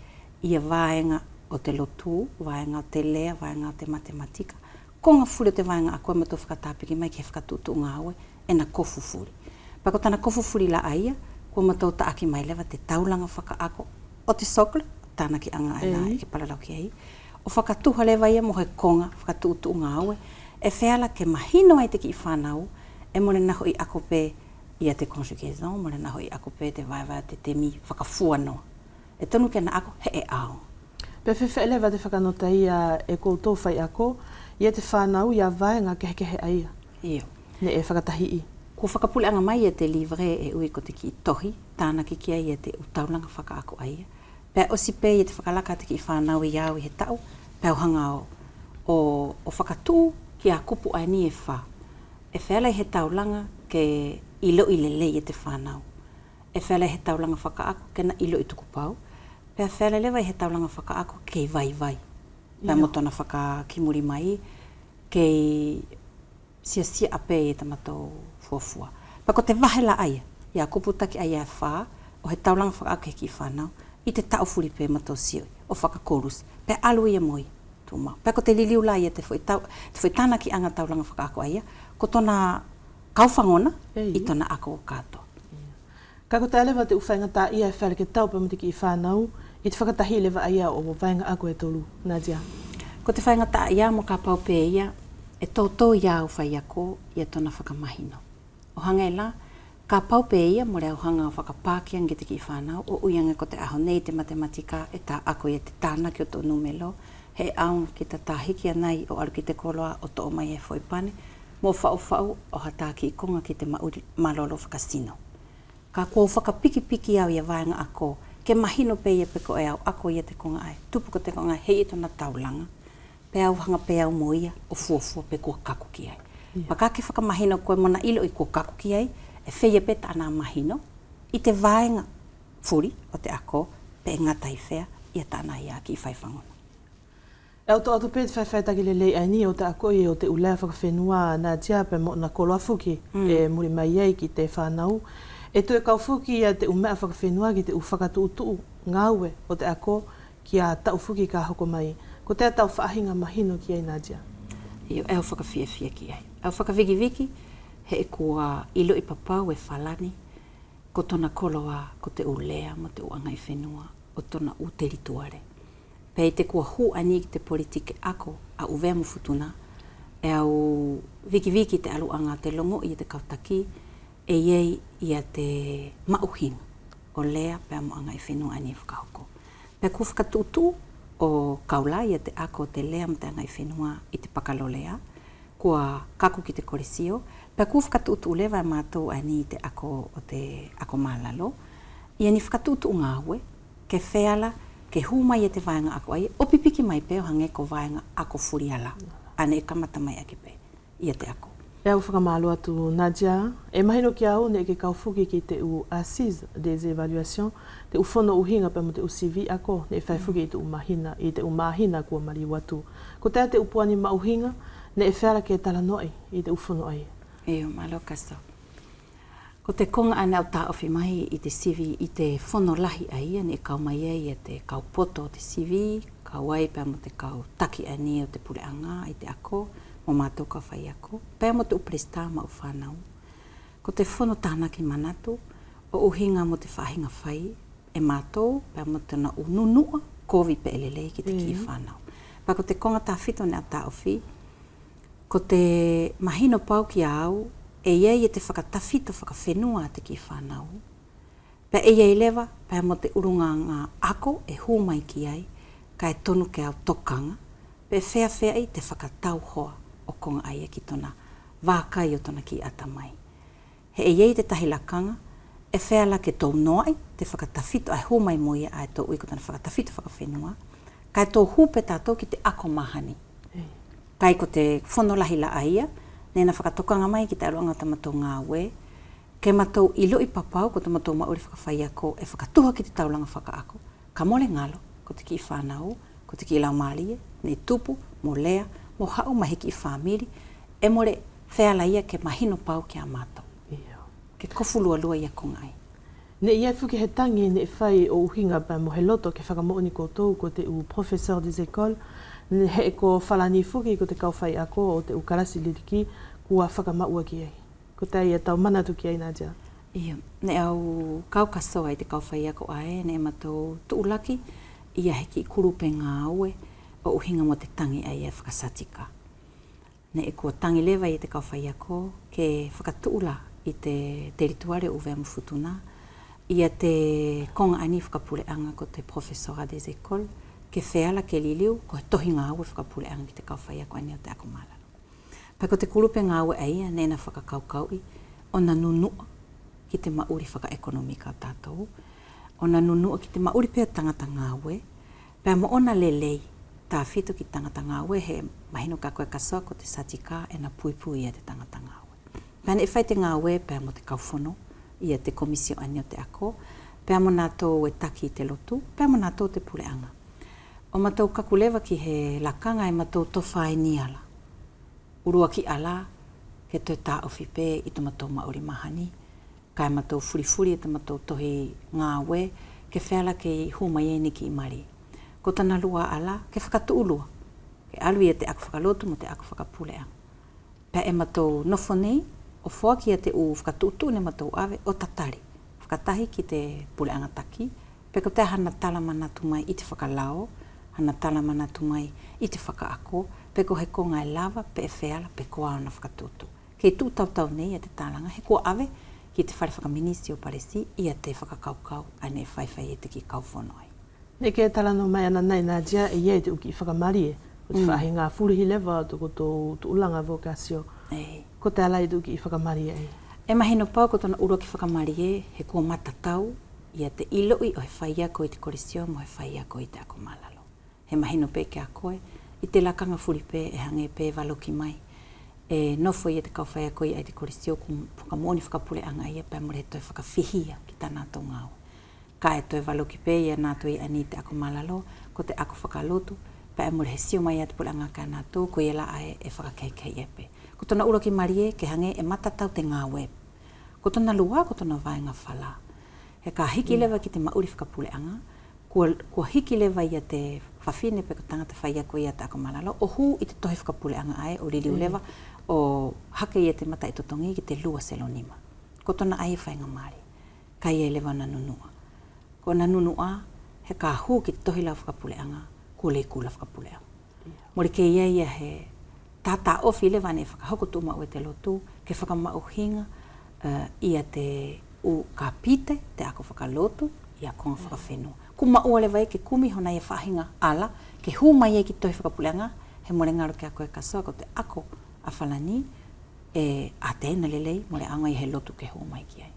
ia vāenga o te lotu, vāenga o te lea, vāenga o te matematika. Konga furi o te vāenga ako e mātou whakatā piki mai ki he whakatutu ngā ue, e na kofu furi. Pako tana kofu furi la aia, ko mātou taaki mai lewa te taulanga whaka ako o te sokle, tāna ki anga ai nā, ki palalau ki ai. O whakatuha lewa ia mo he konga, whakatutu ngā aue, e wheala ke mahino ai te ki i whanau, e mole naho i ako pe ia te conjugaison, mole naho i ako pe te vaiva te temi whakafua noa. E tonu ke na ako, he e ao. Pe whewhe lewa te whakanota ia e koutou whai ako, ia te whanau ia vaenga ke heke he aia. Iyo. Ne e whakatahi i. Ko whakapule anga mai e te livre e ui ko te ki tohi, tāna ki kia i e te utaulanga whaka ako aia. Pea osi pe i te whakalaka te ki whanau i au i he tau, pea hanga o whakatū ki a kupu ai ni e wha. E whela i he taulanga ke ilo i lele i te whanau. E whela i he taulanga whakaako ke na ilo i tuku pau. Pea whela lewa i he taulanga whakaako ke vai. Pea motona whakakimuri mai ke sia ape i te matou fuafua. Pea ko te wahela aia, i a kupu taki aia e wha, o he taulanga whakaako he ki whanau, i te tau furi pe matou sioi, o whakakorus, pe alu ia moi, rumau. Pea ko te liliu la ia te foi tana ki anga taulanga whakaako aia, ko tona kauwhangona i tona ako o kato. Ka ko te alewa te uwhainga tā ia e whare ke tau pa muti ki i whanau, i te whakatahi lewa aia o wainga ako e tolu, Nadia. Ko te whainga tā ia mo ka pau pe ia, e tōtō ia au whai ako ia tona whakamahino. O hanga la, ka pau pe ia mo reo hanga o whakapākia nge te ki i whanau, o uianga ko te aho nei te matematika e tā ako ia te tāna ki o tō numelo, he aung ki ta tāhiki anai o aru ki te koloa o tō mai e whoipane, mo whau o hata ki i konga ki te malolo whakasino. Ka kua whakapiki au ia vaenga ako, ke mahino pe ia peko e au ako ia te konga ai. Tupu ko te konga hei e tona taulanga, pe au hanga pe au mo ia o fuafua pe kua kaku ki ai. Paka ke whakamahino koe mona ilo i kua kaku ki ai, e whea pe tāna mahino, i te vaenga furi o te ako, pe ngatai whea, ia tāna ia ki i whaifangona. E o tō atu pe te whaiwhaitaki le lei aini o te ako i o te ulea whakawhenua na tia pe mo na koloa fuki e muri mai ei ki te whanau. E tu e kau fuki ia te umea whakawhenua ki te uwhakatuutu ngāue o te ako ki a tau fuki ka hoko mai. Ko te tau whaahinga mahino ki ai Nadia. Io e o whakawhiawhia ki ai. E o whakawiki he e kua ilo i papau e whalani ko tona koloa ko te ulea mo te uangai whenua o tona u terituare. Pei te kua hu ani ki te politike ako a uvea mo futuna e au viki te aluanga te longo i te kautaki e iei ia te mauhinga o lea pea mo anga i whenua ani whakahoko. Pea kua whakatutu o kaula ia te ako te lea mo te anga i whenua i te pakalolea kua kaku ki te koresio. Pea kua whakatutu lewa e mātou ani i te ako o te ako malalo. Ia ni whakatutu ngāwe ke wheala ke huma ia te vaenga ako ai, o pipiki mai peo hange ko vaenga ako furiala. Ane e kamata mai ake pe, ia te ako. E au whakamalo atu Nadia, e mahino ki au ne ke kaufuki ki te u assise des évaluations, te u whono uhinga pa mo te u CV ako, ne e whaifuki i te u mahina, i te u mahina kua mari watu. Ko te te upuani mauhinga, ne e whera ke tala noi i te u whono ai. Eo, malo kasto. Ko te konga ana o tā ofi mai i te CV i te whono lahi ai, ne kau mai ei e te kau poto o te CV, kau ai pēr mo te kau taki ani o te pureanga i te ako, mo mātou kau whai ako, pēr mo te upresta ma u whanau. Ko te whono tāna ki manatu, o uhinga mo te whahinga whai, e mātou, pēr mo te na ununua, kovi pe elelei ki te ki whanau. Pa ko te konga tā whito ne a tā ofi, ko te mahino pau ki au, e iei e te whakatawhito whakawhenua te ki whanau. Pea e iei lewa, pea mo te urunga ngā ako e hūmai ki ai, ka e tonu ke au tokanga, pe whea i te whakatau hoa o konga ai e ki tona wākai o tona ki atamai. He e iei te tahilakanga, e whea ke tō noai, te whakatawhito ai hūmai mo ia ai tō ui ko tona whakatawhito whakawhenua, ka e tō hūpe tātou ki te ako mahani. Kai ko te whanolahi la aia, nena whakatokanga mai ki te aruanga tamatou ngāwe, ke matou ilo i papau ko tamatou mauri whakawhai ako, e whakatuha ki te taulanga whakaako, ka mole ngalo, ko te ki whanau, ko te ki lau mālie, ne tupu, mo lea, mo hau mahi ki whamiri, e more wheala ia ke mahino pau ki a mātou. Ke kofulua lua ia kongai. Ne ia fuki he tangi ne whai o uhinga pa mo he loto ke whakamooni koutou ko te u professeur des écoles, ne he ko whalani fuki ko te kauwhai ako o te ukarasi liriki kua whakamaua ki ai. Ko te ia tau manatu ki ai Nadia. Ia, ne au kaukaso ai te kauwhai ako ae, ne matou tuulaki, ia heki i kurupe ngā aue o uhinga mo te tangi ai e whakasatika. Ne e kua tangi lewa i te kauwhai ako ke whakatuula i te terituare uwea mawhutuna, ia te konga ani whakapureanga ko te professora des écoles, ke wheala ke liliu, ko he tohi ngā aue whakapureanga ki te kauwhai ako ani o te ako malano. Pai ko te kurupe ngā aue aia, nena whakakaukau i, o na nunua ki te mauri whakaekonomika o tātou, o na nunua ki te mauri pia tangata ngā aue, pia mo ona lelei, tā whito ki tangata ngā aue, he mahino ka koe kasoa ko te satika e na puipui ia te tangata ngā aue. Pia ne whai te ngā aue, pia mo te kauwhono, ia te komisio ani o te ako, pia mo nātou e taki te lotu, pia mo nātou te pureanga. O matou kakulewa ki he lakanga e matou towhai ni ala. Urua ki ala, ke toi tā ofi pē i to matou mauri mahani, kai matou furifuri e te matou tohi ngā we, ke wheala ke huma ieni ki i mari. Ko tana lua ala, ke whakatuulua, Ke alu ia te aku whakalotu mo te aku whakapuleanga. Pea e matou nofo nei, o whoaki ia te u whakatutu ne matou awe o tatari. Whakatahi ki te puleanga taki, pe ko te hana tala manatu mai i te whakalao, hana tala manatu mai i te whakaako, pe ko he konga e lava, pe e wheala, pe ko aona whakatutu. Kei tū tau nei a te tālanga, he ko awe ki te whare whakaminisi o paresi, ia te whakakaukau, ane e whaiwhai e te ki kauwhonoi. Ne ke talano mai ana nei nā dia e iei te uki i whakamarie, o te whahi ngā furihi lewa o toko tō ulanga vokasio. Ko te alai te uki i whakamarie ei. E mahino pau ko tona uro ki whakamarie, he kua matatau, ia te iloi o he whaia ko i te korisio, mo he whaia ko i te ako malalo. He mahino pe ke a koe, i te lakanga furi pe e hange pe valoki mai. E nofo i te kauwhaia ko i te korisio, kum whakamoni whakapuleanga ia, pe more he toi whakawhihia ki tā nātou ngāo. Ka e toi valoki pe ia nātou i ani te ako malalo, ko te ako whakalotu, pe more he sio mai a te puleanga ka nātou, ko i la ae e whakakeikei e pe. Ko tona uro ki Marie, ke hange e matatau te ngā web. Ko tona lua, ko tona vaenga whala. He ka hiki lewa ki te mauri whakapuleanga, kua hiki lewa ia te whawhine pe ko tangata whaia ko ia te ako malalo, o hu i te tohi whakapuleanga ai, o ririu lewa, o hake ia te mata i totongi ki te lua selonima. Ko tona ai whainga maari, ka ia lewa na nunua. Ko na nunua, he ka hu ki te tohi lau whakapuleanga, ko le kula whakapuleanga. Mori ke ia he tata ofi lewa ne whakahoko tū mau e te lotu, ke whakamau hinga, ia te u ka pite, te ako whakalotu, ia konga whakawhenua. Ku maua lewa e ke kumi hona ia whahinga ala, ke hu mai e ki tohi whakapuleanga, he more ngaro ke ako e kasoa, ko te ako a whalani, a tēna lelei, more anga i he lotu ke hu mai ki ai.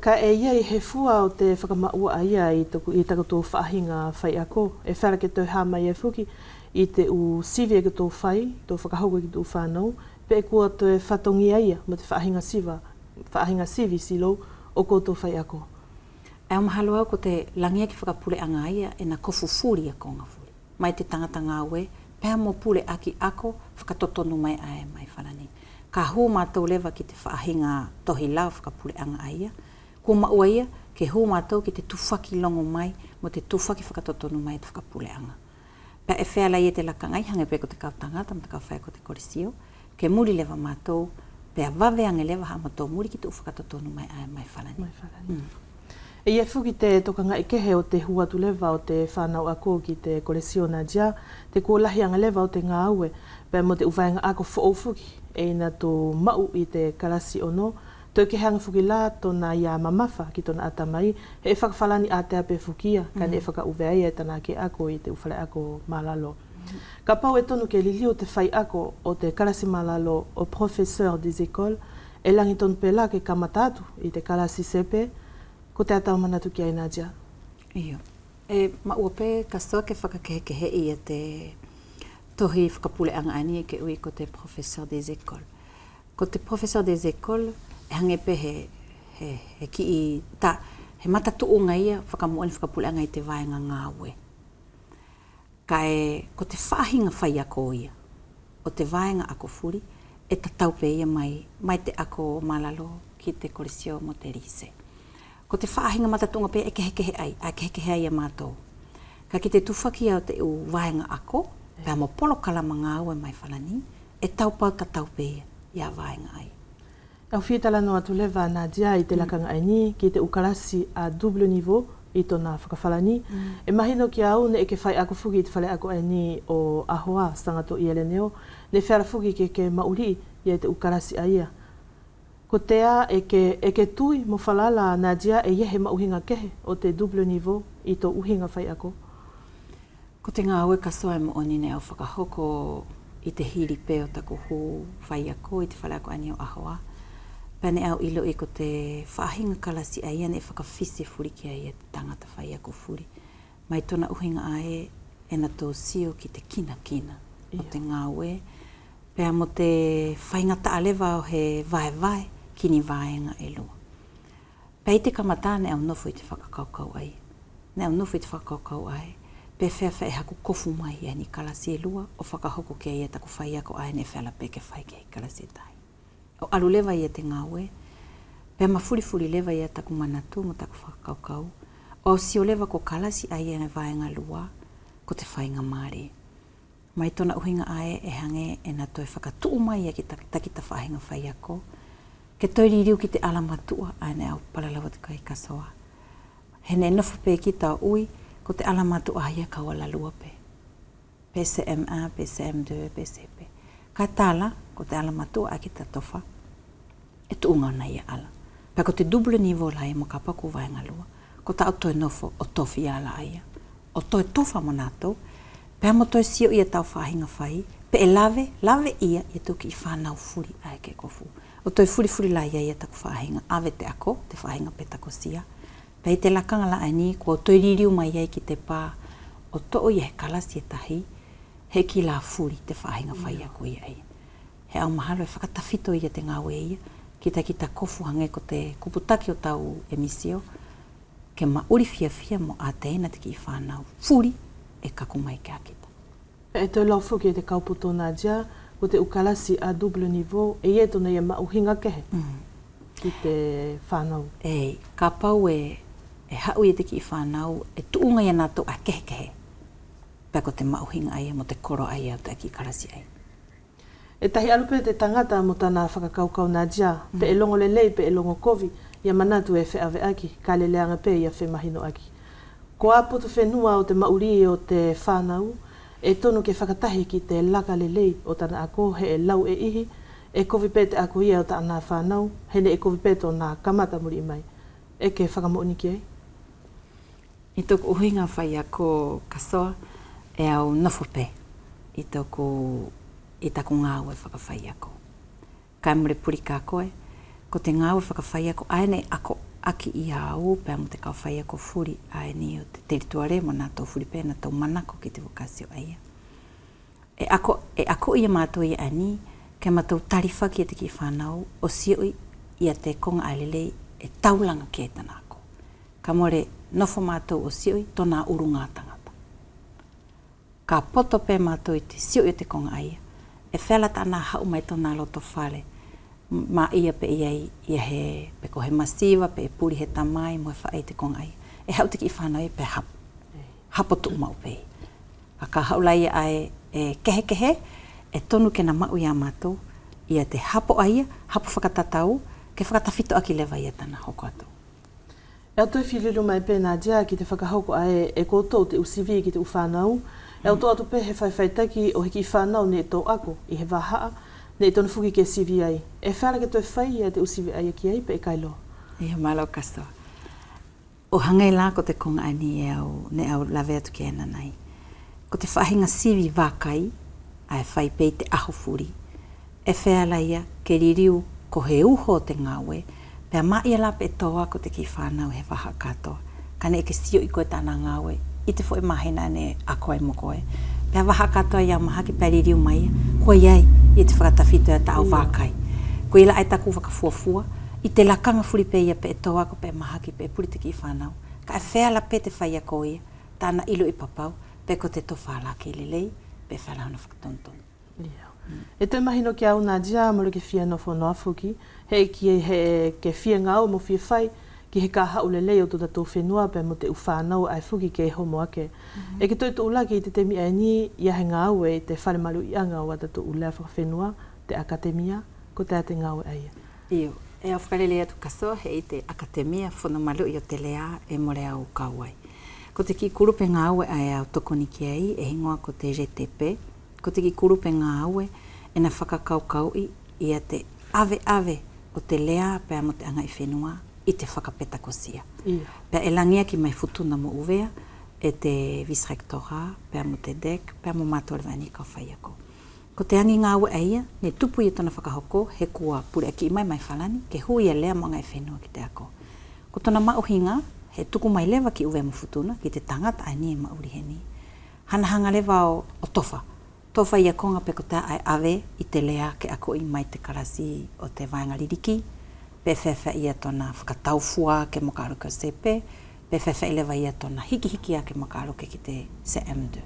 Ka e iei he fua o te whakamaua a ia i tako tō whahinga whai ako, e whara ke tō hā mai e fuki, i te u sivi e ki tō whai, tō whakahauka ki tō whānau, pe e kua tō whatongi aia, mo te whahinga sivi silo, o ko tō whai ako. E o mahalo au ko te langia ki whakapuleanga aia, e na kofu furi a konga furi. Mai te tangata ngā ue, pēha mo pule aki ako, whakatotonu mai ae mai whanani. Ka hu mātou lewa ki te whahinga tohi lau whakapuleanga aia, ko maua ia, ke hu mātou ki te tūwhaki longo mai, mo te tūwhaki whakatotonu mai te whakapuleanga. Pea e whea lai e te lakangai, hange pe ko te kautangata, ma te kauwhai ko te korisio, ke muri lewa mātou, pea waweange lewa ha mātou muri ki te whakatotonu mai ae mai whanani. E ia fuki te tokanga i kehe o te huatu lewa o te whanau ako ki te korisio na dia, te kōlahianga lewa o te ngā aue, pea mo te uwaenga ako who'o fuki, e ina tō mau i te karasi ono, tō ke hanga fuki la tōna ia mamafa ki tōna atamai, he e whakawhalani a te ape fukia, kane e whakauwea e tana ke ako i te uwhale ako malalo. Ka pau e tonu ke lili o te whai ako o te karasi malalo o professeur des écoles, e langi tonu pela ke kamatatu i te karasi sepe, ko te atau manatu ki ai Nadia. Iyo. E maua pe kasoa ke whakakehekehe i te tohi whakapuleanga ani ke ui ko te professeur des écoles. Ko te professeur des écoles, e hange pe he ki i ta, he matatuunga ia whakamuani whakapuleanga i te vaenga ngāwe. Ka e, ko te whahinga whai ako ia, o te vaenga ako furi, e tatau pe ia mai te ako malalo ki te korisio mo te rise. Ko te whaahinga matatunga pe e kehekehe ai, a kehekehe ai a mātou. Ka ki te tūwhaki au te u vaenga ako, pēr mo polo kalama ngā ue mai whanani, e taupau tatau pe ia vaenga ai. Au whietala no atu lewa Nadia i te lakanga ai ni, ki te ukarasi a double niveau i tōna whakawhalani. E mahino ki au ne e ke whai ako fuki i te whale ako ai ni o ahoa stangato i eleneo, ne whera fuki ke mauri i te ukarasi a ia. Ko tea e ke tui mo whalala Nadia e iehe mauhinga kehe o te double niveau i tō uhinga whai ako. Ko te ngā ue kasoa e mo oni ne au whakahoko i te hiri pe o taku hu whai ako i te whale ako ani o ahoa. Pane au ilo i ko te whahinga kalasi a ia ne e whakawhisi furi ki a ia te tangata whai ako furi. Mai tōna uhinga ae e na tō sio ki te kina o te ngā ue. Pea mo te whaingata alewa o he vai kini vaenga e lua. Pei te kamata ne au nofo i te whakakaukau ai. Ne au nofo i te whakakaukau ai. Pe whea e haku kofu mai e ni kalasi e lua o whakahoko ke ia taku whai ako ai ne whela pe ke whai ke kalasi e tai. O alu lewa ia te ngāwe. Pea mafurifuri lewa ia taku manatu mo taku whakakaukau. O sio lewa ko kalasi ai e vaenga lua ko te whainga maari. Mai tona uhinga ae e hange e na toi whakatuu mai e ki takita whahinga whai ako. Ke toi ririu ki te alamatua ane au palalawa te kai kasoa. Hene nofu pe ki tau ui ko te alamatua hia kaua lalua pe. PCM1, PCM2, PCP. Ka tala ko te alamatua a ki ta tofa. E tuunga na ia ala. Pea ko te double niveau lai mo ka paku vaenga lua. Ko ta auto e nofo o tofi ala aia. O toi tofa mo natou. Pea mo toi sio ia tau whahinga whai. Pe e lave ia i tuki i whanau furi ai ke kofu. O toi furi la ia taku whahinga. Ave te ako, te whahinga pe tako sia. Pea i te lakanga la ani, kua toi ririu mai ai ki te pā. O toi e he kalasi e tahi. He ki la furi te whahinga whai ako ia ai. He au mahalo e whakatawhito ia te ngawe ia. Kita kofu hange ko te kuputaki o tau emisio. Ke mauri fia mo a te ena te ki i whanau. Furi e kaku mai ke akita. E te lau fuki e te kauputo nā dia, ko te ukalasi a double niveau, e ie tona ia mauhinga kehe ki te whanau. E, ka pau e hau i te ki i whanau, e tuunga ia nātou a kehe. Pea ko te mauhinga ai mo te koro ai au te ki karasi ai. E tahi alupe te tangata mo tana whakakaukau nā dia, pe e longo lelei, pe e longo kovi, ia manatu e wheawe aki, ka leleanga pe ia whemahino aki. Ko apoto whenua o te mauri o te whanau, e tonu ke whakatahi ki te laka lelei o tana ako, he e lau e ihi, e kovi pe te ako ia o tana whanau, hene e kovi pe to nā kamata muri mai. E ke whakamooni ki ai? I tōku uhinga whai ako kasoa, e au nofope. I tōku ngāu e whakawhai ako. Kai mure puri ka koe, ko te ngāu e whakawhai ako, aene ako aki i au, pēr mo te kawhai ako furi, aene o te terituare mo nā tō furi pēna tō manako ki te wakasio aia. E ako ia mātou i ani, ke mātou tarifa ki te ki whanau, o sioi ia te konga ailelei e taulanga ki e tana ako. Ka more nofo mātou o sioi, tōna urunga tangata. Ka poto pē mātou i te sioi te konga aia, e whela tāna hau mai tōna loto whale, ma ia pe iai ia he pe ko he masiva pe puri he tamai mo fa te kong ai e hau te ki whanau pe hapo tu mau pe aka haulai ai e kehe e tonu ke na mau ia matou ia te hapo ai hapo whakatatau ke whakatawhito aki lewa ia tana hoko atu e auto whiliru mai pe nā dia ki te whakahoko ai e koutou te usivi ki te uwhanau e auto atu pe he whaiwhaitaki o heki whanau ne tō ako i he wahaa nei tonu fuki ke sivi ai. E whara ke toi whai ia te usivi ai ki ai pe e kailo. Ia malo kasto. O hangai la ko te konga ani e au, ne au lawe atu ki ena nai. Ko te whahinga sivi wakai, ai whai pei te aho furi. E whea ia ke ririu ko he uho te ngawe, pea mai ala pe toa ko te ki whanau he waha katoa. Kane e ke sio i koe tāna ngawe, i te fwoi mahina ne a koe mo koe. Pea waha katoa ia maha ki pea ririu mai, koe iai, i te whakatawhito e tau wākai. Ko ila ai taku whakafuafua, i te lakanga furi pe ia pe e toa ko pe mahaki pe puri te ki whanau. Ka e wheala pe te whaia ko ia, tāna ilo i papau, pe ko te towhala ke lelei, pe whala hana whakatonton. E te mahino ki au nā dia, moro ke whia nofo noa fuki, he ke whia ngau mo whia whai, ki he ka hau lelei o tō tātou whenua, pe mo te uwhanau ai fuki ke homo ake. E ke toi tō ulaki i te temi ai ni, ia he ngau e te whare malu i anga o tātou ulea whenua, te akatemia, ko te ate ngau e aia. Iyo, e au whakarele atu kasoa he i te akatemia whono malu i o te lea e more au kauai. Ko te ki kurupe ngau e ai au tokoni ki ai, e hingoa ko te GTP, ko te ki kurupe ngau e na whakakaukau i a te ave o te lea pēr mo te anga i whenua, i te whakapetako sia. Pea e langia ki mai futuna mo uvea, e te vice-rectora, pea mo te DEC, pea mo mātua rewani ka whai ako. Ko te angi ngā ue aia, ne tupu i tona whakahoko, he kua pure aki mai whalani, ke hui e lea mo ngai whenua ki te ako. Ko tona mauhinga, he tuku mai lewa ki uvea mo futuna, ki te tangata ai ni e mauri he ni. Hanahanga lewa o tofa. Tofa i a konga pe ko te ai ave i te lea ke ako i mai te karasi o te vaenga ririki, pe whewha ia tona whakataufua ke makaruka sepe, pe whewha i lewa ia tona hiki a ke makaruka ki te CM2.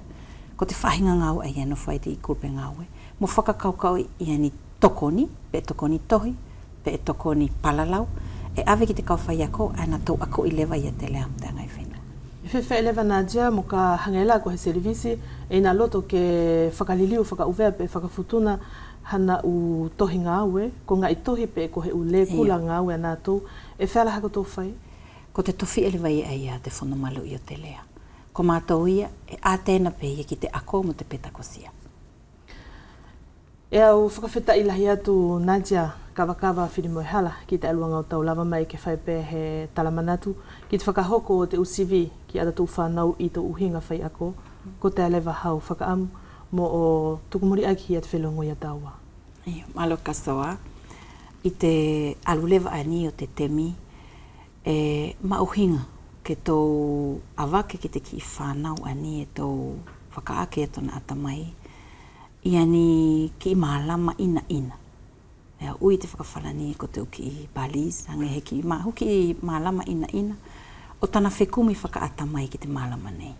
Ko te whahinga ngau ai eno whai te i kurupe ngau mo whakakaukau i ani tokoni, pe tokoni tohi, pe tokoni palalau, e ave ki te kau whai ako, ana tau ako i lewa ia te lea mta ngai whenua. Fefe eleva Nadia mo ka hangela ko he servisi e na loto ke whakaliliu whakauvea pe whakafutuna hana u tohi ngā aue, ko ngā i tohi pe ko he u le kula ngā aue anā tō, e whela hako tō whai? Ko te tofi eleva ia ia te whanamalu i o te lea. Ko mātou ia e ātēna pe ia ki te ako mo te petakosia. E au whakawheta ilahi atu Nadia kawa whirimo e hala ki te aluanga o tau lava mai ke whai pē he talamanatu ki te whakahoko o te usivi ki ada tū whanau i tō uhinga whai ako ko te alewa hau whakaamu mo o tukumuri aki i at whelongo i a taua. Malo kasoa, i te alulewa ani o te temi e mauhinga ke tō awake ki te ki whanau ani e tō whakaake e tōna atamai i ani ki mālama ina. E ui te whakawhalani ko te uki i Balize, hange he ki huki i mālama ina, o tana whekumi whakaatamai ki te mālama nei.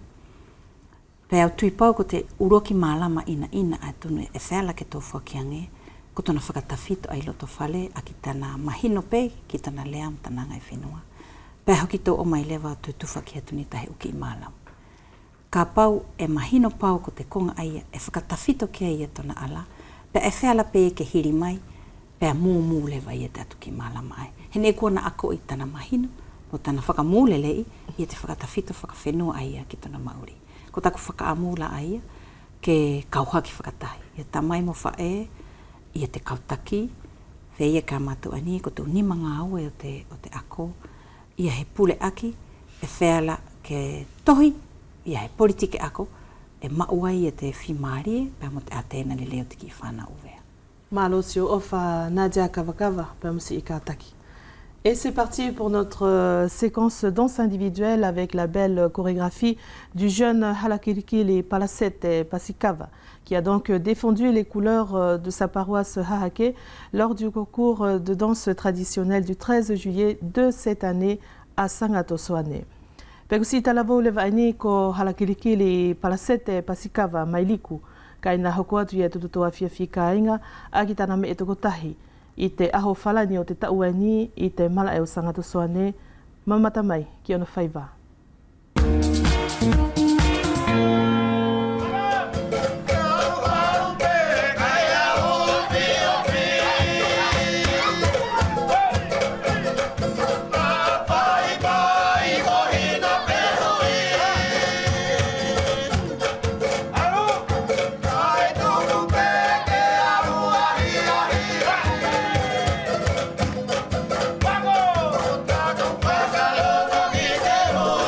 Pea au tui pau ko te uroki mālama ina a tunu e whēla ke tō whakiange, ko tana whakatawhito ai loto whale a ki tana mahino pe, ki tana leam tana ngai whenua. Pea hoki tō o mai lewa tui tuwha ki atuni tahe uki i mālama. Ka pau e mahino pau ko te konga aia, e whakatawhito ki aia tona ala, pea e whēla pe ke hiri mai, pea mū lewa i te atu ki mālama ai. Hene kua ako i tana mahino, mo tana whakamūlelei, i te whakatawhito whakawhenua aia ki tona Māori. Ko taku whakaamula aia, ke kauhaki whakatahi. Ia tamai mo whae, ia te kautaki, wheia ka mātou ani, ko te unima ngā aue o te ako, ia he pule aki, e wheala ke tohi, ia he politike ako, e mauai e te whimarie, pea mo te atena le leo te ki whana uvea. Malo si o ofa Nadia Kawakawa, pea musi i kātaki. Et c'est parti pour notre séquence danse individuelle avec la belle chorégraphie du jeune Halakirikili Palasete Pasikava, qui a donc défendu les couleurs de sa paroisse Hahake lors du concours de danse traditionnelle du 13 juillet de cette année à Sangatosoane. Pegusi talavo levaini ko Halakirikili Palasete Pasikava Mailiku, kaina hokoatu ia tututoa fiafika inga, agitana me etokotahi. I te aho whalani o te tauani i te mala e o Sangatosoane, mamata mai ki ona whaiva. Vamos!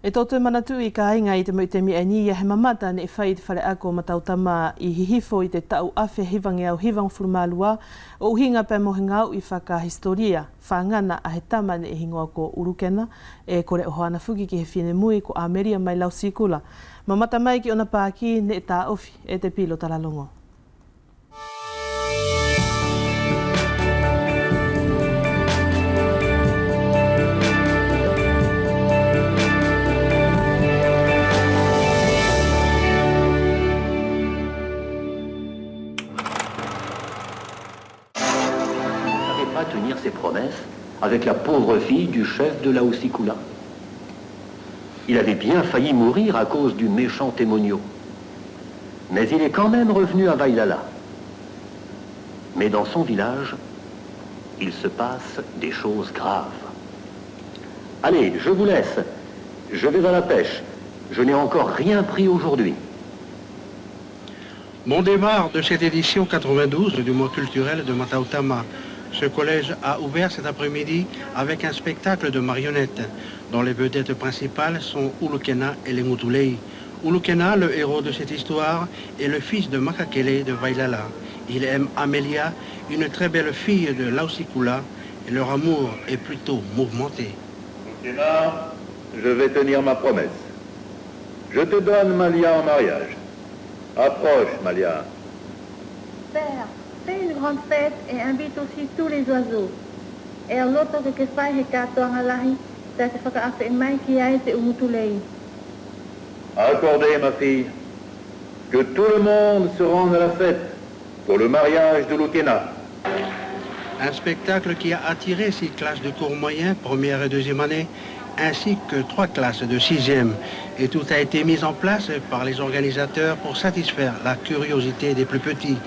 E tō manatu I ka inga I te moitemi ani ia he mamata ne e whai te whare ako matautama I hihifo I te tau awhi hivangi au hivang furumalua o uhinga pe mohingau I whaka historia whangana a he tama ne e hingoa ko urukena e kore o hoana fuki ki he whine mui ko Ameria mai lau sikula. Mamata mai ki ona pāki ne e tā ofi e te pilo talalongo. Tenir ses promesses avec la pauvre fille du chef de Laosikula. Il avait bien failli mourir à cause du méchant Témonio. Mais il est quand même revenu à Vailala. Mais dans son village, il se passe des choses graves. Allez, je vous laisse. Je vais à la pêche. Je n'ai encore rien pris aujourd'hui. Bon démarre de cette édition 92 du mois culturel de Matautama. Ce collège a ouvert cet après-midi avec un spectacle de marionnettes, dont les vedettes principales sont Ulukena et les Mutulei. Ulukena, le héros de cette histoire, est le fils de Makakele de Vailala. Il aime Amelia, une très belle fille de Laosikula, et leur amour est plutôt mouvementé. Ulukena, je vais tenir ma promesse. Je te donne Malia en mariage. Approche, Malia. Père, fais une grande fête et invite aussi tous les oiseaux. E loto ke whai he katoanga lahi, te whakaafe mai ki ai te umutulei. Accordez, ma fille, que tout le monde se rende à la fête pour le mariage de Ulukena. Un spectacle qui a attiré 6 classes de cours moyen, première et deuxième année, ainsi que 3 classes de 6e. Et tout a été mis en place par les organisateurs pour satisfaire la curiosité des plus petits.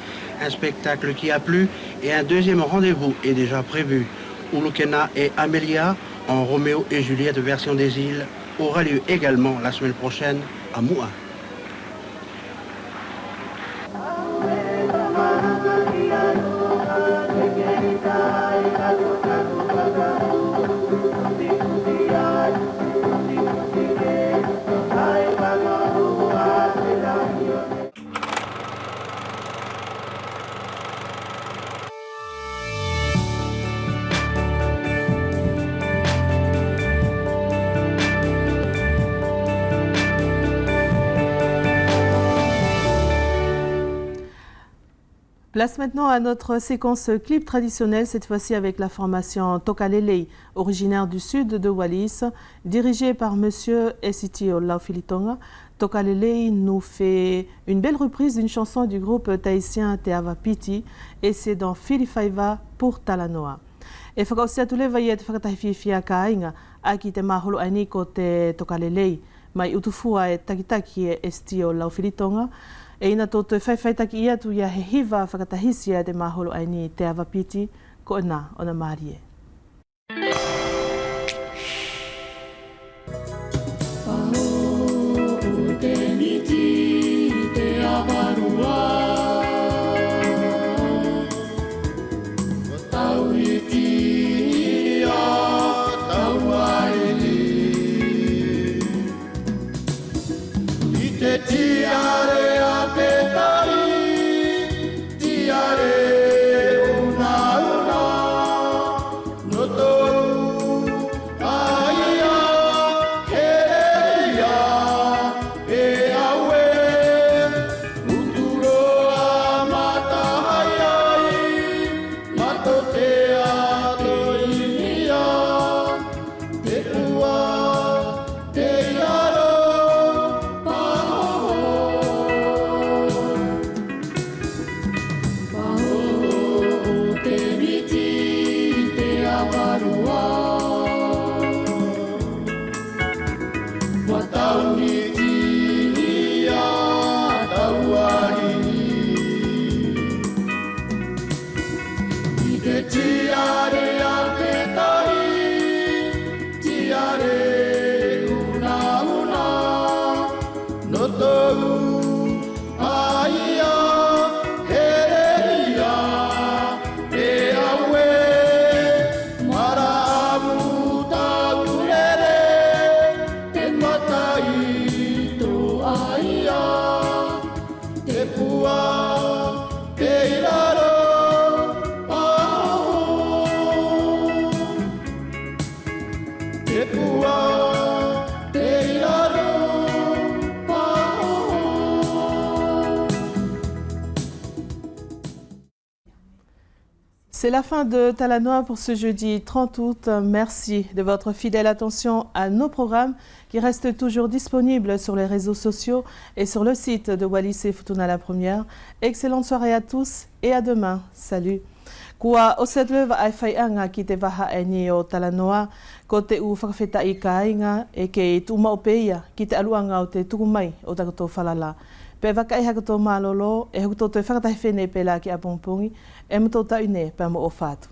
Un spectacle qui a plu et un deuxième rendez-vous est déjà prévu. Ulukena et Amelia, en Roméo et Juliette version des îles, aura lieu également la semaine prochaine à Moua. Place maintenant à notre séquence clip traditionnelle, cette fois-ci avec la formation Tokalelei, originaire du sud de Wallis, dirigée par Monsieur Esitio Laufilitonga. Tokalelei nous fait une belle reprise d'une chanson du groupe tahitien Te Avapiti et c'est dans Filifaiva pour Talanoa. E whakausia tule vai e te whakatahififia ka inga a ki te maholo ani ko te Tokalelei mai utufua e takitaki e Esitio Laufilitonga. E ina tō te whaiwhaitaki ia tu ia he hiva whakatahisia te maholo ai ni Te Avapiti ko ina o na Mārie. C'est la fin de Talanoa pour ce jeudi 30 août. Merci de votre fidèle attention à nos programmes qui restent toujours disponibles sur les réseaux sociaux et sur le site de Wallis et Futuna la Première. Excellente soirée à tous et à demain. Salut. Kua o se tlue wa ai whaianga ki te waha e ni o Talanoa, ko te u whakawheta I ka ainga e ke tuma o peia ki te aluanga o te tuku mai o takoto whalala. Pe waka e hakato malolo, e hakuto te whakatahi whenei pela ki a pongpongi, e muto tau ne pa mo o whātu.